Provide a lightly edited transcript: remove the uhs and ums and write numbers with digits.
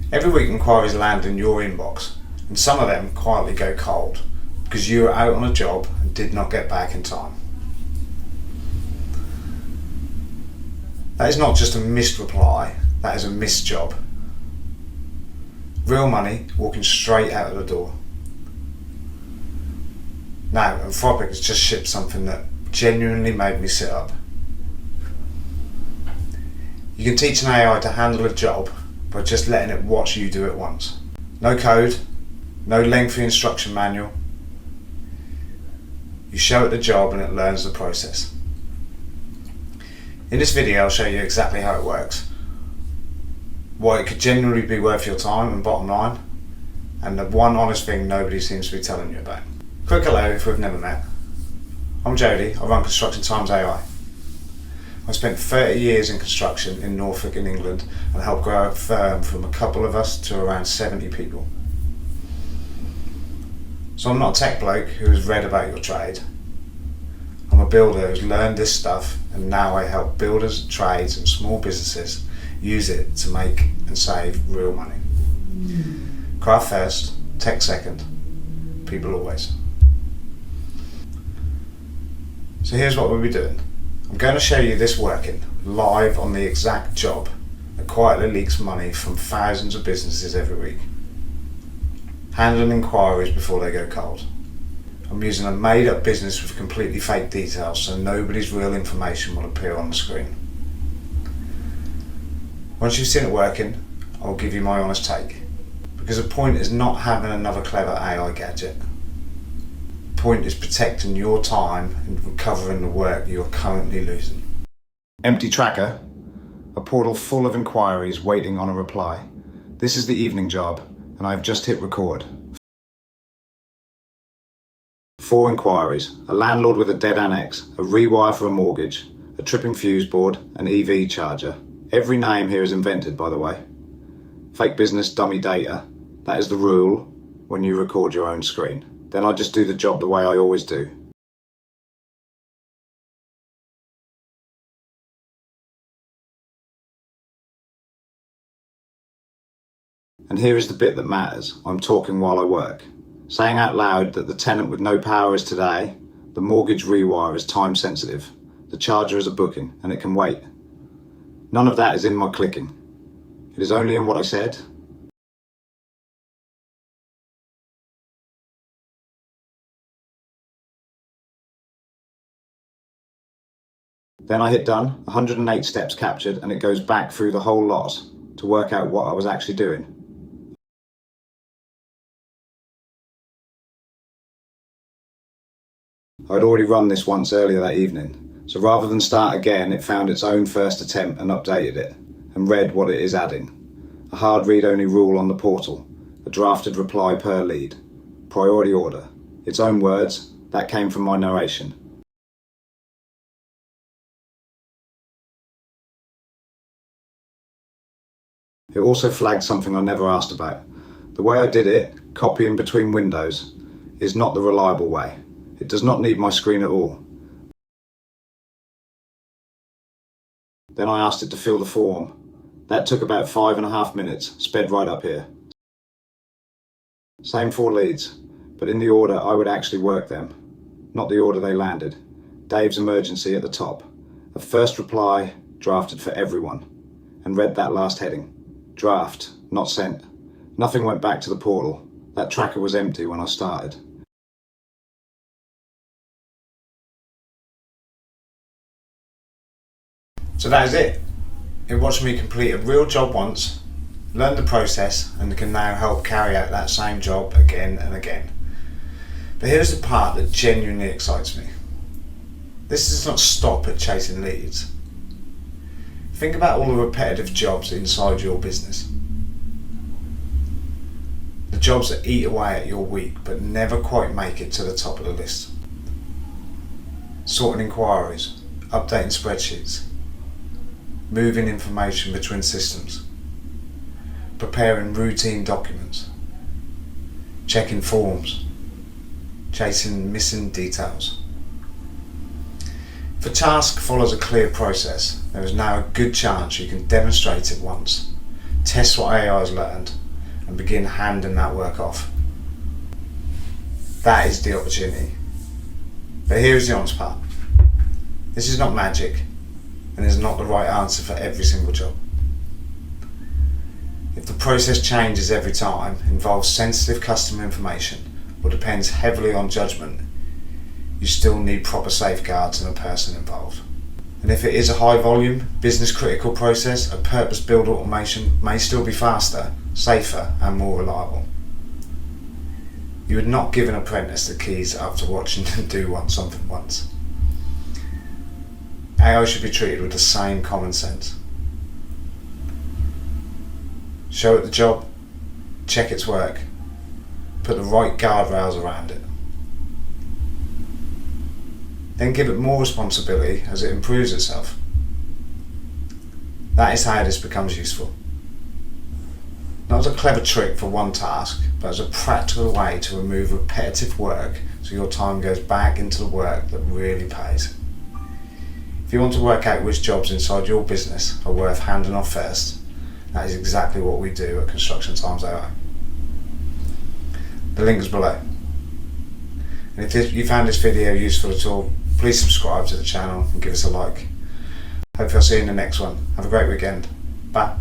Every week inquiries land in your inbox, and some of them quietly go cold because you were out on a job and did not get back in time. That is not just a missed reply, that is a missed job. Real money walking straight out of the door. Now, Anthropic has just shipped something that genuinely made me sit up. You can teach an AI to handle a job by just letting it watch you do it once. No code, no lengthy instruction manual. You show it the job and it learns the process. In this video I'll show you exactly how it works, why it could genuinely be worth your time and bottom line, and the one honest thing nobody seems to be telling you about. Quick hello if we've never met. I'm Jody, I run Construction Times AI. I spent 30 years in construction in Norfolk in England and helped grow a firm from a couple of us to around 70 people. So I'm not a tech bloke who has read about your trade. I'm a builder who's learned this stuff, and now I help builders, trades and small businesses use it to make and save real money. Craft first, tech second, people always. So here's what we'll be doing. I'm going to show you this working live on the exact job that quietly leaks money from thousands of businesses every week. Handling inquiries before they go cold. I'm using a made up business with completely fake details so nobody's real information will appear on the screen. Once you've seen it working, I'll give you my honest take. Because the point is not having another clever AI gadget. The point is protecting your time and recovering the work you're currently losing. Empty tracker, a portal full of inquiries waiting on a reply. This is the evening job and I've just hit record. 4 inquiries, a landlord with a dead annex, a rewire for a mortgage, a tripping fuse board, an EV charger. Every name here is invented, by the way. Fake business, dummy data. That is the rule when you record your own screen. Then I just do the job the way I always do. And here is the bit that matters. I'm talking while I work. Saying out loud that the tenant with no power is today, the mortgage rewire is time sensitive, the charger is a booking and it can wait. None of that is in my clicking. It is only in what I said. Then I hit done, 108 steps captured, and it goes back through the whole lot to work out what I was actually doing. I'd already run this once earlier that evening, so rather than start again, it found its own first attempt and updated it, and read what it is adding. A hard read-only rule on the portal, a drafted reply per lead, priority order, its own words, that came from my narration. It also flagged something I never asked about. The way I did it, copying between windows, is not the reliable way. It does not need my screen at all. Then I asked it to fill the form. That took about 5.5 minutes, sped right up here. Same 4 leads, but in the order I would actually work them, not the order they landed. Dave's emergency at the top. A first reply drafted for everyone, and read that last heading. Draft, not sent. Nothing went back to the portal. That tracker was empty when I started. So that is it. It watched me complete a real job once, learned the process, and can now help carry out that same job again and again. But here's the part that genuinely excites me. This does not stop at chasing leads. Think about all the repetitive jobs inside your business. The jobs that eat away at your week but never quite make it to the top of the list. Sorting inquiries, updating spreadsheets, moving information between systems, preparing routine documents, checking forms, chasing missing details. If a task follows a clear process, there is now a good chance you can demonstrate it once, test what AI has learned, and begin handing that work off. That is the opportunity. But here is the honest part. This is not magic, and is not the right answer for every single job. If the process changes every time, involves sensitive customer information, or depends heavily on judgment, you still need proper safeguards and a person involved. And if it is a high volume, business critical process, a purpose built automation may still be faster, safer and more reliable. You would not give an apprentice the keys after watching them do something once. AI should be treated with the same common sense. Show it the job, check its work, put the right guardrails around it. Then give it more responsibility as it improves itself. That is how this becomes useful. Not as a clever trick for one task, but as a practical way to remove repetitive work so your time goes back into the work that really pays. If you want to work out which jobs inside your business are worth handing off first, that is exactly what we do at Construction Times AI. The link is below. And if you found this video useful at all, please subscribe to the channel and give us a like. Hopefully I'll see you in the next one. Have a great weekend. Bye.